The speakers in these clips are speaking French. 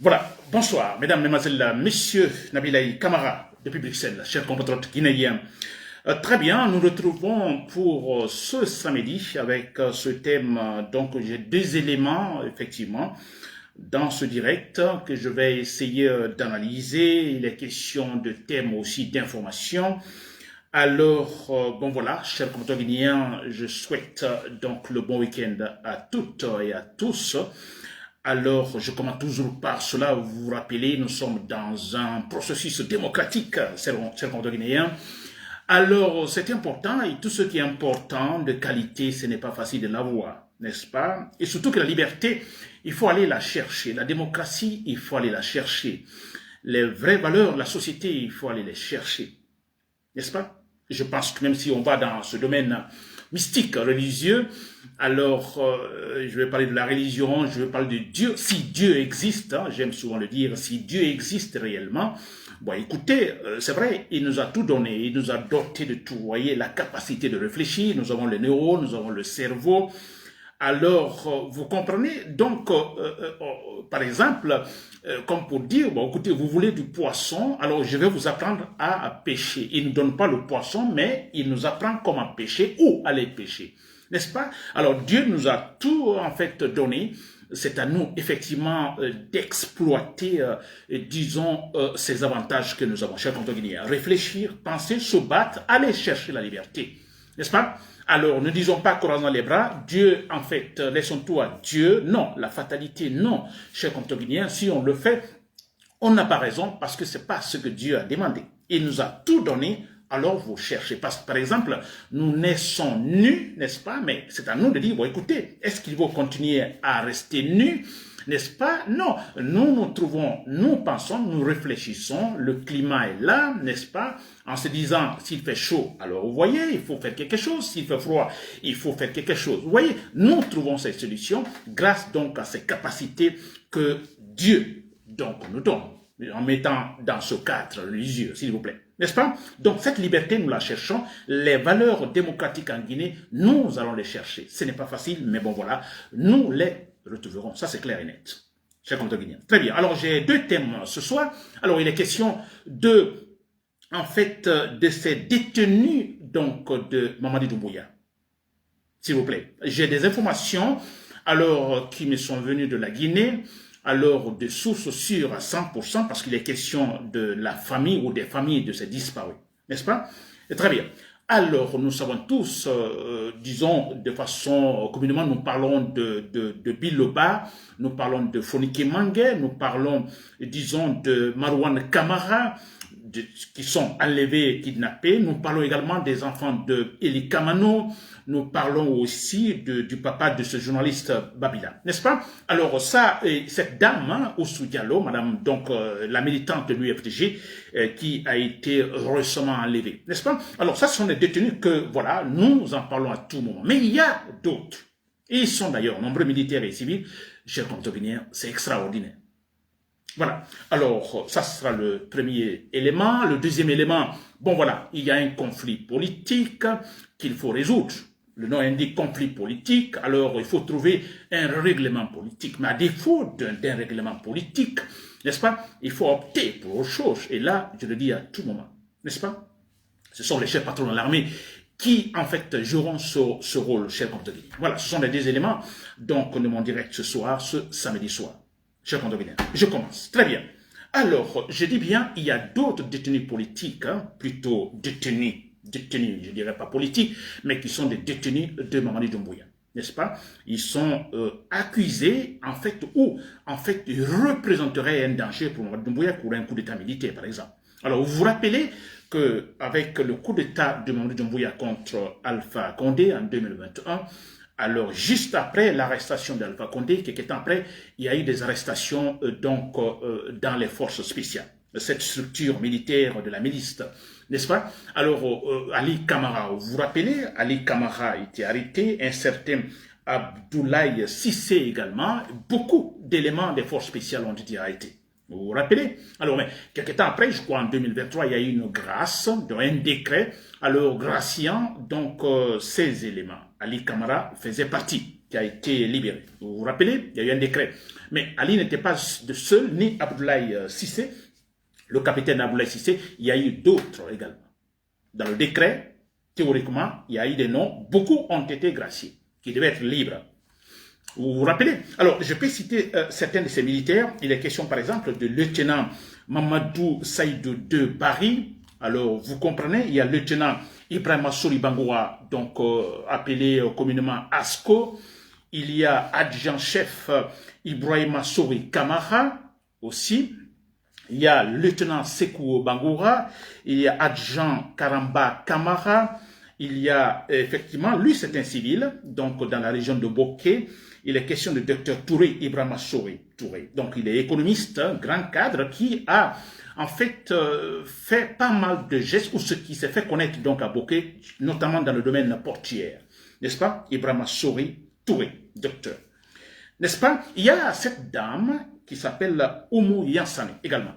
Voilà, bonsoir, mesdames, mesdemoiselles, messieurs, Nabilaï Kamara, depuis Bruxelles, chers compatriotes guinéens. Très bien, nous retrouvons pour ce samedi avec ce thème. Donc, j'ai deux éléments, effectivement, dans ce direct que je vais essayer d'analyser. Il est question de thèmes aussi d'information. Alors, bon voilà, chers compatriotes guinéens, je souhaite donc le bon week-end à toutes et à tous. Alors, je commence toujours par cela. Vous vous rappelez, nous sommes dans un processus démocratique, chers compatriotes guinéens. Alors, c'est important, et tout ce qui est important, de qualité, ce n'est pas facile de l'avoir, n'est-ce pas? Et surtout que la liberté, il faut aller la chercher. La démocratie, il faut aller la chercher. Les vraies valeurs de la société, il faut aller les chercher, n'est-ce pas? Je pense que même si on va dans ce domaine mystique, religieux, alors je vais parler de la religion, je vais parler de Dieu, si Dieu existe, hein, j'aime souvent le dire, si Dieu existe réellement. Bon, écoutez, c'est vrai, il nous a tout donné, il nous a doté de tout, vous voyez, la capacité de réfléchir, nous avons les neurones, nous avons le cerveau. Alors, vous comprenez, donc, par exemple, comme pour dire, bon, écoutez, vous voulez du poisson, alors je vais vous apprendre à pêcher. Il ne nous donne pas le poisson, mais il nous apprend comment pêcher, où aller pêcher, n'est-ce pas? Alors, Dieu nous a tout, en fait, donné. C'est à nous, effectivement, d'exploiter, disons, ces avantages que nous avons, chers compatriotes guinéens. Réfléchir, penser, se battre, aller chercher la liberté, n'est-ce pas? Alors, ne disons pas croisant les bras, Dieu, en fait, laissons tout à Dieu. Non, la fatalité, non. Chers compatriotes guinéens, si on le fait, on n'a pas raison parce que c'est pas ce que Dieu a demandé. Il nous a tout donné, alors vous cherchez. Parce que, par exemple, nous naissons nus, n'est-ce pas? Mais c'est à nous de dire, bon, écoutez, est-ce qu'il faut continuer à rester nus? N'est-ce pas? Non, nous nous trouvons, nous pensons, nous réfléchissons, le climat est là, n'est-ce pas? En se disant, s'il fait chaud, alors vous voyez, il faut faire quelque chose, s'il fait froid, il faut faire quelque chose. Vous voyez, nous trouvons cette solution grâce donc à ces capacités que Dieu donc nous donne, en mettant dans ce cadre religieux, s'il vous plaît. N'est-ce pas? Donc cette liberté, nous la cherchons. Les valeurs démocratiques en Guinée, nous allons les chercher. Ce n'est pas facile, mais bon voilà, nous les retrouverons. Ça, c'est clair et net. Chers compatriotes guinéens. Très bien. Alors, j'ai deux thèmes ce soir. Alors, il est question de, en fait, de ces détenus, donc, de Mamadi Doumbouya. S'il vous plaît. J'ai des informations, alors, qui me sont venues de la Guinée, alors, de sources sûres à 100%, parce qu'il est question de la famille ou des familles de ces disparus. N'est-ce pas? Et très bien. Alors, nous savons tous, disons, de façon communément, nous parlons de Biloba, nous parlons de Fonike Mangue, nous parlons, disons, de Marwan Kamara, qui sont enlevés et kidnappés. Nous parlons également des enfants de Eli Kamano. Nous parlons aussi du papa de ce journaliste Babila, n'est-ce pas? Alors ça, cette dame, hein, Oussou Diallo, madame, donc la militante de l'UFDG, qui a été récemment enlevée, n'est-ce pas? Alors ça, ce sont des détenus que, voilà, nous en parlons à tout moment. Mais il y a d'autres. Ils sont d'ailleurs nombreux militaires et civils. Chers compatriotes guinéens, c'est extraordinaire. Voilà, alors ça sera le premier élément. Le deuxième élément, bon voilà, il y a un conflit politique qu'il faut résoudre. Le nom indique conflit politique, alors il faut trouver un règlement politique. Mais à défaut d'un règlement politique, n'est-ce pas, il faut opter pour autre chose. Et là, je le dis à tout moment, n'est-ce pas? Ce sont les chefs patrons de l'armée qui, en fait, joueront ce rôle, chers compatriotes guinéens. Voilà, ce sont les deux éléments donc de mon direct ce soir, ce samedi soir. Chers compatriotes guinéens, je commence. Très bien. Alors, je dis bien, il y a d'autres détenus politiques, hein, plutôt détenus, je dirais pas politiques, mais qui sont des détenus de Mamadi Doumbouya, n'est-ce pas? Ils sont accusés, en fait, ou, en fait, ils représenteraient un danger pour Mamadi Doumbouya pour un coup d'état militaire, par exemple. Alors, vous vous rappelez qu'avec le coup d'état de Mamadi Doumbouya contre Alpha Condé en 2021, alors, juste après l'arrestation d'Alpha Condé, quelques temps après, il y a eu des arrestations dans les forces spéciales, cette structure militaire de la milice, n'est-ce pas? Alors, Ali Kamara, vous vous rappelez, Ali Kamara a été arrêté, un certain Abdoulaye Sissé également, beaucoup d'éléments des forces spéciales ont été arrêtés. Vous vous rappelez? Alors, mais quelques temps après, je crois en 2023, il y a eu une grâce, un décret, alors graciant donc ces éléments. Ali Kamara faisait partie. qui a été libéré. Vous vous rappelez, il y a eu un décret. Mais Ali n'était pas de seul, ni Abdoulaye Cissé, le capitaine Abdoulaye Cissé, il y a eu d'autres également. Dans le décret, théoriquement, il y a eu des noms, beaucoup ont été graciés, qui devaient être libres. Vous vous rappelez? Alors, je peux citer certains de ces militaires. Il est question, par exemple, de lieutenant Mamadou Saïdou de Bari. Alors, vous comprenez, il y a le lieutenant Ibrahima Sori Bangoura, donc appelé communément ASCO. Il y a adjudant-chef Ibrahima Sori Kamara aussi. Il y a le lieutenant Sekou Bangoura. Il y a adjudant Karamba Kamara. Il y a effectivement, lui c'est un civil, donc dans la région de Boké. Il est question de Dr Touré, Ibrahima Sori Touré. Donc il est économiste, grand cadre qui a en fait fait pas mal de gestes ou ce qui s'est fait connaître donc à Boké, notamment dans le domaine portuaire. N'est-ce pas? Ibrahima Sori Touré, docteur. N'est-ce pas? Il y a cette dame qui s'appelle Oumou Yansane également.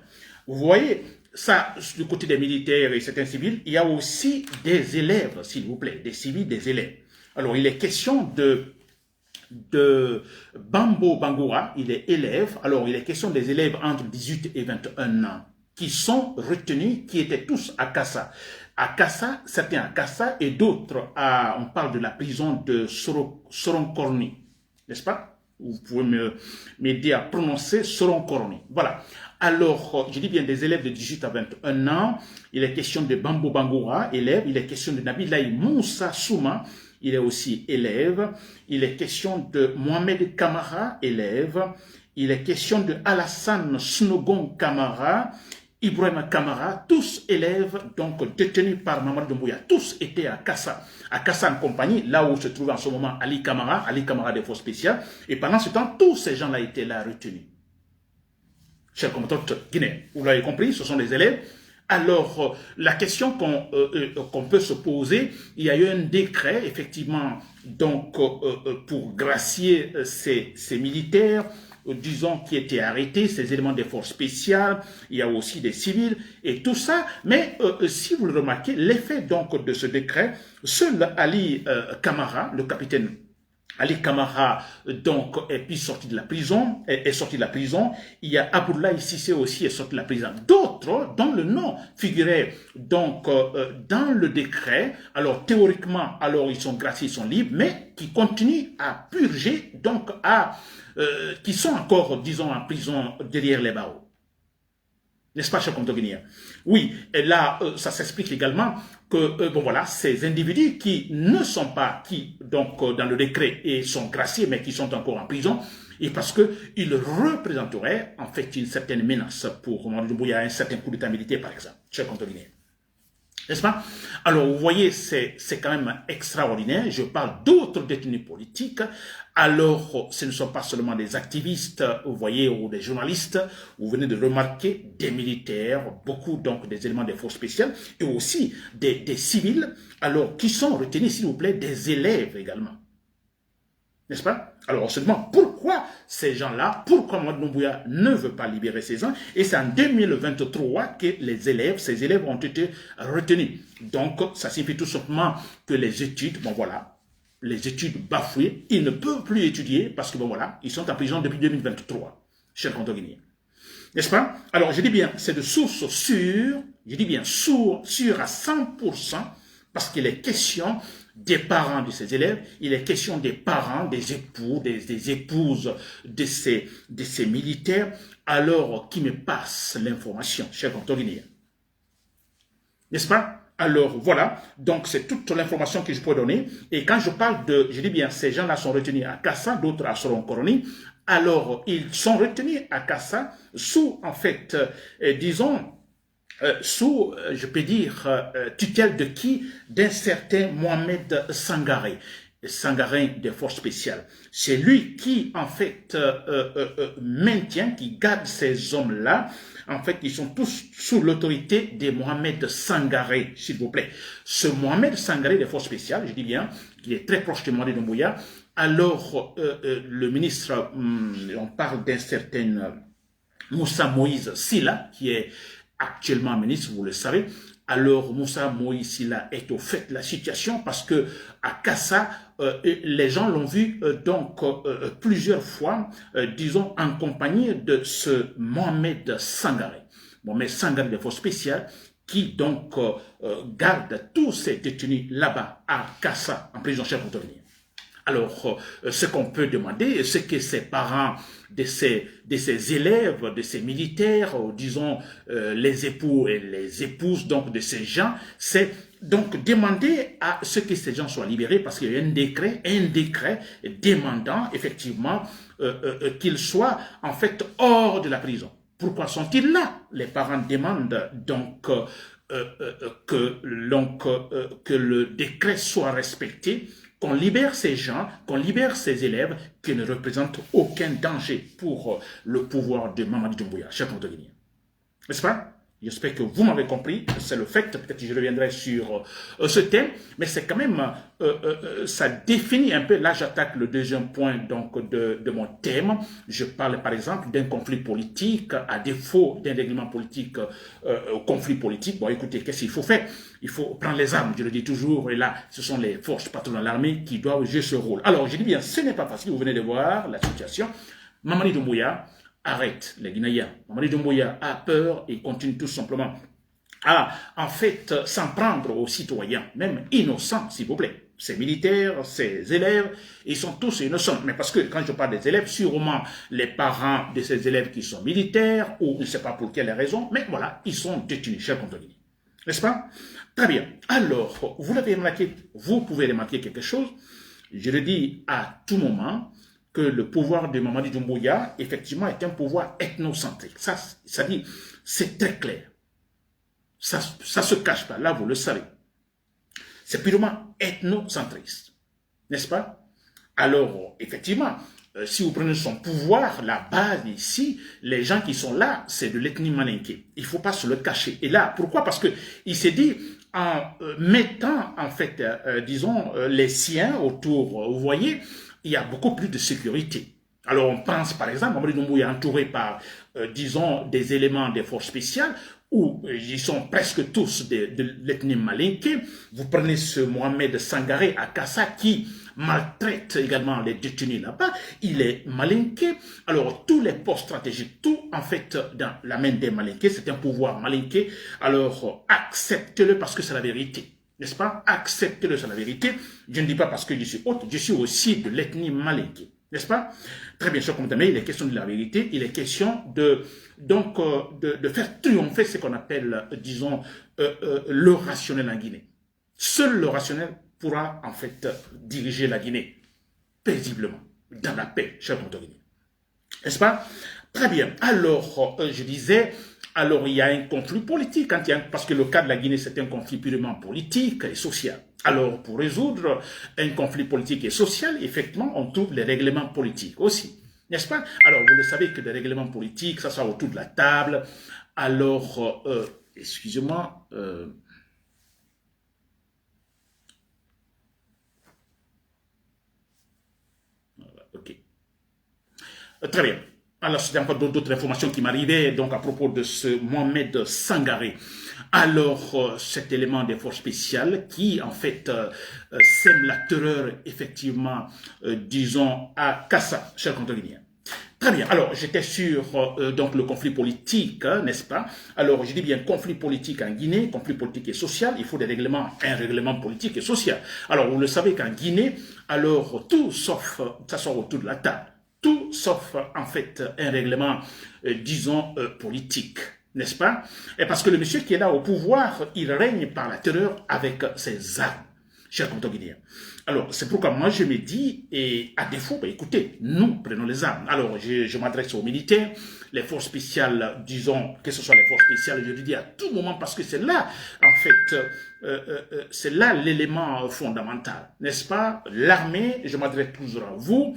Vous voyez, ça, du côté des militaires et certains civils, il y a aussi des élèves, s'il vous plaît, des civils, des élèves. Alors, il est question de Bambo Bangoura, il est élève. Alors, il est question des élèves entre 18 et 21 ans qui sont retenus, qui étaient tous à Kassa. À Kassa, certains à Kassa et d'autres à, on parle de la prison de Soronkorni, n'est-ce pas? Vous pouvez m'aider à prononcer Soronkorni. Voilà. Alors, je dis bien des élèves de 18 à 21 ans. Il est question de Bambo Bangoura, élève. Il est question de Nabilaï Moussa Souma. Il est aussi élève. Il est question de Mohamed Kamara, élève. Il est question de Alassane Snogon Kamara, Ibrahima Kamara, tous élèves donc détenus par Mamadou Doumbouya. Tous étaient à Kassa en compagnie, là où se trouve en ce moment Ali Kamara des forces spéciales. Et pendant ce temps, tous ces gens-là étaient là retenus. Chers compatriotes guinéens, vous l'avez compris, ce sont des élèves. Alors, la question qu'on peut se poser, il y a eu un décret, effectivement, donc pour gracier ces militaires, disons, qui étaient arrêtés, ces éléments des forces spéciales, il y a aussi des civils, et tout ça. Mais si vous le remarquez, l'effet donc de ce décret, seul Ali Kamara, le capitaine Ali Kamara, donc, est puis sorti de la prison, est sorti de la prison. Il y a Abdoulaye Cissé aussi est sorti de la prison. D'autres, dont le nom figurait donc dans le décret, alors théoriquement, alors ils sont graciés, ils sont libres, mais qui continuent à purger, donc qui sont encore, disons, en prison derrière les barreaux. N'est-ce pas, cher Guinéen? Oui, et là, ça s'explique également que, bon voilà, ces individus qui ne sont pas, donc, dans le décret et sont graciés, mais qui sont encore en prison, et parce qu'ils représenteraient, en fait, une certaine menace pour Mamadou Doumbouya, un certain coup d'état militaire, par exemple, cher Guinéen. N'est-ce pas? Alors, vous voyez, c'est quand même extraordinaire. Je parle d'autres détenus politiques. Alors, ce ne sont pas seulement des activistes, vous voyez, ou des journalistes. Vous venez de remarquer des militaires, beaucoup donc des éléments des forces spéciales, et aussi des civils, alors, qui sont retenus, s'il vous plaît, des élèves également. N'est-ce pas? Alors, on se demande pourquoi ces gens-là, pourquoi Mamadou Doumbouya ne veut pas libérer ces gens. Et c'est en 2023 que ces élèves ont été retenus. Donc, ça signifie tout simplement que les études, bon voilà, les études bafouées, ils ne peuvent plus étudier parce que bon voilà, ils sont en prison depuis 2023, chers Guinéens. N'est-ce pas? Alors, je dis bien, c'est de source sûre, je dis bien sûre à 100%, parce qu'il est question des parents de ces élèves, il est question des parents, des époux, des épouses de ces militaires, alors qui me passent l'information, chers Guinéens. N'est-ce pas? Alors voilà, donc c'est toute l'information que je peux donner. Et quand je parle de, je dis bien, ces gens-là sont retenus à Kassa, d'autres à Soronkorni. Alors, ils sont retenus à Kassa sous, en fait, disons, sous, je peux dire, tutelle de qui? D'un certain Mohamed Sangaré. Sangarin des forces spéciales. C'est lui qui, en fait, maintient, qui garde ces hommes-là. En fait, ils sont tous sous l'autorité de Mohamed Sangaré, s'il vous plaît. Ce Mohamed Sangaré des forces spéciales, je dis bien, qui est très proche de Mamadou Doumbouya. Alors, le ministre, on parle d'un certain Moussa Moïse Silla, qui est actuellement ministre, vous le savez. Alors Moussa Moïsila est au fait de la situation parce que à Kassa, les gens l'ont vu plusieurs fois, disons en compagnie de ce Mohamed Sangaré. Mohamed Sangaré des forces spéciales qui donc garde tous ces détenus là-bas à Kassa, en prison chef Cotonou. Alors, ce qu'on peut demander, c'est que ces parents de ces élèves, de ces militaires, disons les époux et les épouses donc de ces gens, c'est donc demander à ce que ces gens soient libérés parce qu'il y a un décret demandant effectivement qu'ils soient en fait hors de la prison. Pourquoi sont-ils là? Les parents demandent donc que le décret soit respecté, qu'on libère ces gens, qu'on libère ces élèves qui ne représentent aucun danger pour le pouvoir de Mamadi Doumbouya, cher Cotonou. N'est-ce pas? J'espère que vous m'avez compris, c'est le fait, peut-être que je reviendrai sur ce thème, mais c'est quand même, ça définit un peu, là j'attaque le deuxième point donc de mon thème, je parle par exemple d'un conflit politique, à défaut d'un règlement politique, au conflit politique, bon écoutez, qu'est-ce qu'il faut faire? Il faut prendre les armes, je le dis toujours, et là ce sont les forces patronales de l'armée qui doivent jouer ce rôle. Alors je dis bien, ce n'est pas facile, vous venez de voir la situation, Mamadi Doumbouya arrête les Guinéens. Mamadi Doumbouya a peur et continue tout simplement à, en fait, s'en prendre aux citoyens, même innocents, s'il vous plaît. Ces militaires, ces élèves, ils sont tous innocents. Mais parce que quand je parle des élèves, sûrement les parents de ces élèves qui sont militaires, ou je ne sais pas pour quelle raison, mais voilà, ils sont détenus, cher Cotonou. N'est-ce pas? Très bien. Alors, vous l'avez remarqué, vous pouvez remarquer quelque chose. Je le dis à tout moment, que le pouvoir de Mamadi Doumbouya, effectivement, est un pouvoir ethnocentrique. Ça dit, c'est très clair. Ça se cache pas, là, vous le savez. C'est purement ethnocentriste. N'est-ce pas? Alors, effectivement, si vous prenez son pouvoir, la base ici, les gens qui sont là, c'est de l'ethnie malinké. Il ne faut pas se le cacher. Et là, pourquoi? Parce que il s'est dit, en mettant, en fait, disons, les siens autour, vous voyez, il y a beaucoup plus de sécurité. Alors on pense par exemple, Mamadi Doumbouya est entouré par, disons, des éléments des forces spéciales, où ils sont presque tous de l'ethnie malinké. Vous prenez ce Mohamed Sangaré à Kassa qui maltraite également les détenus là-bas, il est malinké. Alors tous les postes stratégiques, tout en fait dans la main des malinqués, c'est un pouvoir malinké. Alors acceptez-le parce que c'est la vérité. N'est-ce pas? Acceptez-le, c'est la vérité. Je ne dis pas parce que je suis autre, je suis aussi de l'ethnie malinké. N'est-ce pas? Très bien sûr, mais il est question de la vérité, il est question de faire triompher ce qu'on appelle, disons, le rationnel en Guinée. Seul le rationnel pourra, en fait, diriger la Guinée paisiblement, dans la paix, cher Cotonou. N'est-ce pas? Très bien. Alors, je disais, alors il y a un conflit politique, parce que le cas de la Guinée, c'est un conflit purement politique et social. Alors, pour résoudre un conflit politique et social, effectivement, on trouve les règlements politiques aussi. N'est-ce pas? Alors, vous le savez que les règlements politiques, ça soit autour de la table. Alors, excusez-moi. Ok. Très bien. Alors, c'était encore d'autres informations qui m'arrivaient, donc à propos de ce Mohamed Sangaré. Alors, cet élément des forces spéciales qui, en fait, sème la terreur, effectivement, disons, à Kassa, cher Cotonou. Très bien. Alors, j'étais sur donc le conflit politique, hein, n'est-ce pas? Alors, je dis bien conflit politique en Guinée, conflit politique et social. Il faut des règlements, un règlement politique et social. Alors, vous le savez qu'en Guinée, alors tout sauf s'asseoir autour de la table, tout sauf en fait un règlement, disons politique. N'est-ce pas? Et parce que le monsieur qui est là au pouvoir, il règne par la terreur avec ses armes, chers Cotonou. Alors, c'est pourquoi moi je me dis, et à défaut, ben, écoutez, nous prenons les armes. Alors, je m'adresse aux militaires, les forces spéciales, disons, que ce soit les forces spéciales, je le dis à tout moment, parce que c'est là, en fait, c'est là l'élément fondamental, n'est-ce pas? L'armée, je m'adresse toujours à vous,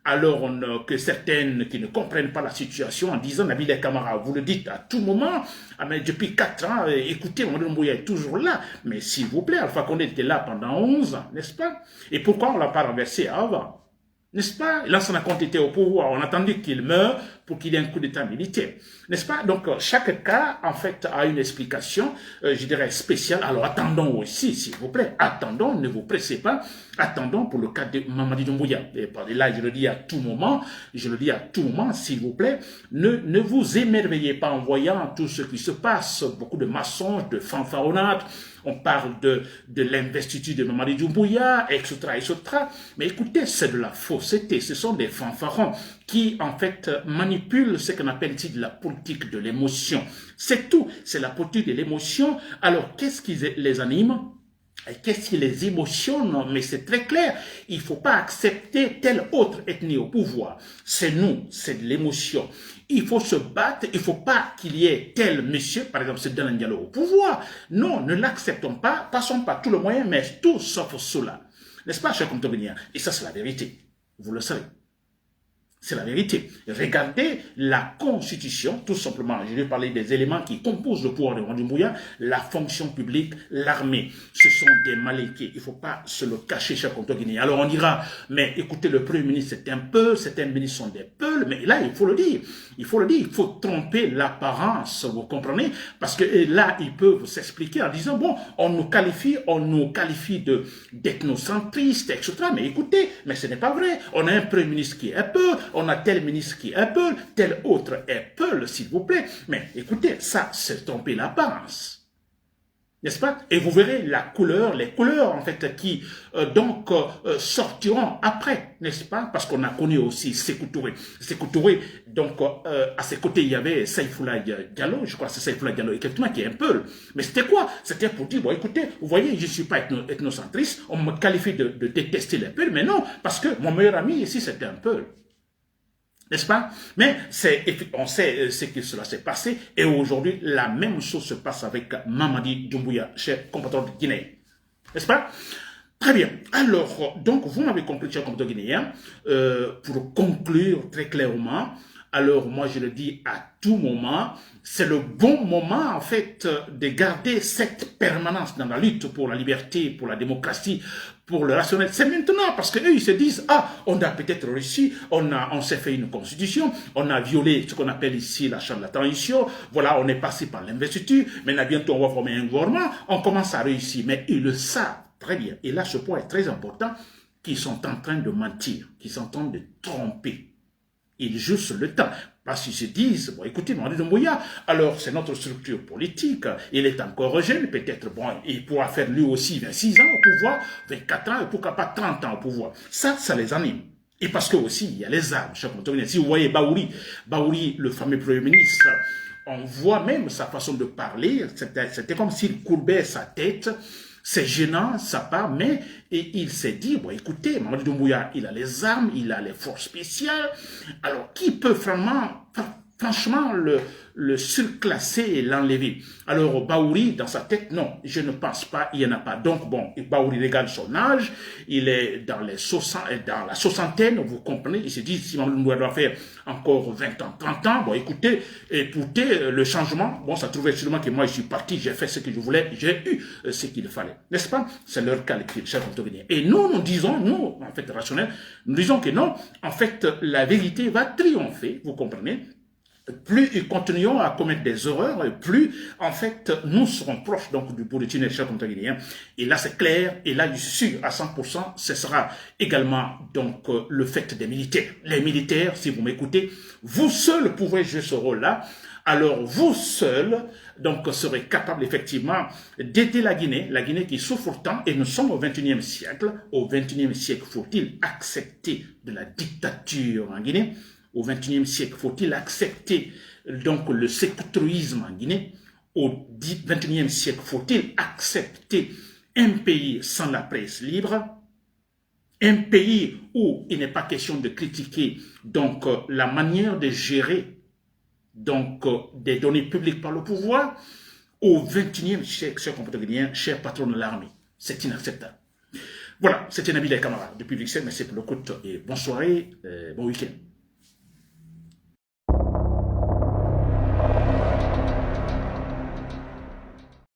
alors que certaines qui ne comprennent pas la situation en disant, Nabil Kamara, vous le dites à tout moment, ah, mais depuis 4 ans, écoutez, Mamadi Doumbouya est toujours là, mais s'il vous plaît, Alpha Condé était là pendant 11 ans, n'est-ce pas? Et pourquoi on ne l'a pas renversé avant? N'est-ce pas? Lansana Conté était au pouvoir, on a attendu qu'il meure pour qu'il y ait un coup d'État militaire. N'est-ce pas? Donc, chaque cas, en fait, a une explication, je dirais, spéciale. Alors, attendons aussi, s'il vous plaît. Attendons, ne vous pressez pas. Attendons pour le cas de Mamadi Doumbouya. Et là, je le dis à tout moment, s'il vous plaît, ne vous émerveillez pas en voyant tout ce qui se passe, beaucoup de mensonges, de fanfaronnades. On parle de l'investiture de Mamadi Doumbouya, etc., etc. Mais écoutez, c'est de la fausseté. Ce sont des fanfarons qui, en fait, manipulent ce qu'on appelle ici de la politique de l'émotion. C'est tout. C'est la politique de l'émotion. Alors, qu'est-ce qui les anime? Qu'est-ce qui les émotionne? Mais c'est très clair. Il ne faut pas accepter telle autre ethnie au pouvoir. C'est nous, c'est de l'émotion. Il faut se battre. Il ne faut pas qu'il y ait tel monsieur, par exemple, c'est Dalan Diallo au pouvoir. Non, ne l'acceptons pas. Passons par tout le moyen, mais tout sauf cela. N'est-ce pas, cher Comte-Bénia? Et ça, c'est la vérité. Vous le savez. C'est la vérité. Regardez la Constitution, tout simplement. Je vais parler des éléments qui composent le pouvoir de Mamadi Doumbouya, la fonction publique, l'armée. Ce sont des maléqués. Il ne faut pas se le cacher, cher Comte Guinée. Alors on dira, mais écoutez, le Premier ministre, c'est un peu, certains ministres sont des peuls, mais là, il faut le dire. Il faut le dire. Il faut tromper l'apparence, vous comprenez? Parce que là, ils peuvent s'expliquer en disant, bon, on nous qualifie d'ethnocentristes, etc. Mais écoutez, mais ce n'est pas vrai. On a un Premier ministre qui est un peu, on a tel ministre qui est Apple, tel autre est Apple, s'il vous plaît. Mais écoutez, ça, c'est tromper l'apparence. N'est-ce pas? Et vous verrez les couleurs, en fait, qui, sortiront après, n'est-ce pas? Parce qu'on a connu aussi Sékou Touré. Sékou Touré, donc, à ses côtés, il y avait Saïfoula Diallo, je crois que c'est Saïfoula Diallo, effectivement, qui est un peu. Mais c'était quoi? C'était pour dire, bon, écoutez, vous voyez, je ne suis pas ethnocentriste, on me qualifie de détester les Peuls, mais non, parce que mon meilleur ami ici, c'était un Peul. N'est-ce pas? Mais on sait ce que cela s'est passé et aujourd'hui, la même chose se passe avec Mamadi Doumbouya, cher compatriote guinéen. N'est-ce pas? Très bien. Alors, donc, vous m'avez compris, cher compatriote guinéen, pour conclure très clairement, alors moi je le dis à tout moment, c'est le bon moment en fait de garder cette permanence dans la lutte pour la liberté, pour la démocratie, pour le rationnel. C'est maintenant parce qu'eux ils se disent, ah, on a peut-être réussi, on s'est fait une constitution, on a violé ce qu'on appelle ici la chambre de la transition, voilà, on est passé par l'investiture, maintenant bientôt on va former un gouvernement, on commence à réussir, mais ils le savent très bien. Et là ce point est très important, qu'ils sont en train de mentir, qu'ils sont en train de tromper. Ils jouent sur le temps. Parce qu'ils se disent, bon, écoutez, Mamadi Doumbouya, alors c'est notre structure politique, il est encore jeune, peut-être, bon, il pourra faire lui aussi 26 ans au pouvoir, 24 ans, et pourquoi pas 30 ans au pouvoir. Ça les anime. Et parce que aussi, il y a les armes. Si vous voyez Baouri, le fameux Premier ministre, on voit même sa façon de parler, c'était comme s'il courbait sa tête. C'est gênant, ça part, mais il s'est dit, bon, écoutez, Mamadi Doumbouya, il a les armes, il a les forces spéciales, alors qui peut franchement le surclasser et l'enlever? Alors, Baouri, dans sa tête, non, je ne pense pas, il n'y en a pas. Donc, bon, Baouri regarde son âge, il est dans la soixantaine, vous comprenez, il se dit, si Mamadi Doumbouya doit faire encore 20 ans, 30 ans, bon, écoutez, le changement, bon, ça trouvait sûrement que moi, je suis parti, j'ai fait ce que je voulais, j'ai eu ce qu'il fallait. N'est-ce pas? C'est leur calcul, cher Antonien. Et nous disons, nous, en fait, rationnels, nous disons que non, en fait, la vérité va triompher, vous comprenez? Plus nous continuons à commettre des horreurs, plus, en fait, nous serons proches donc du bout du tunnel, cher Guinéen. Et là, c'est clair. Et là, je suis sûr, à 100%, ce sera également donc le fait des militaires. Les militaires, si vous m'écoutez, vous seuls pouvez jouer ce rôle-là. Alors, vous seuls, donc, serez capables, effectivement, d'aider la Guinée qui souffre tant, et nous sommes au XXIe siècle. Au XXIe siècle, faut-il accepter de la dictature en Guinée? Au XXIe siècle, faut-il accepter donc le sécoutoïsme en Guinée? Au XXIe siècle, faut-il accepter un pays sans la presse libre? Un pays où il n'est pas question de critiquer donc la manière de gérer donc des données publiques par le pouvoir? Au XXIe siècle, cher compatriotes guinéens, cher patron de l'armée, c'est inacceptable. Voilà, c'était Nabil Kamara depuis Bruxelles, merci pour l'écoute et bonne soirée, bon week-end.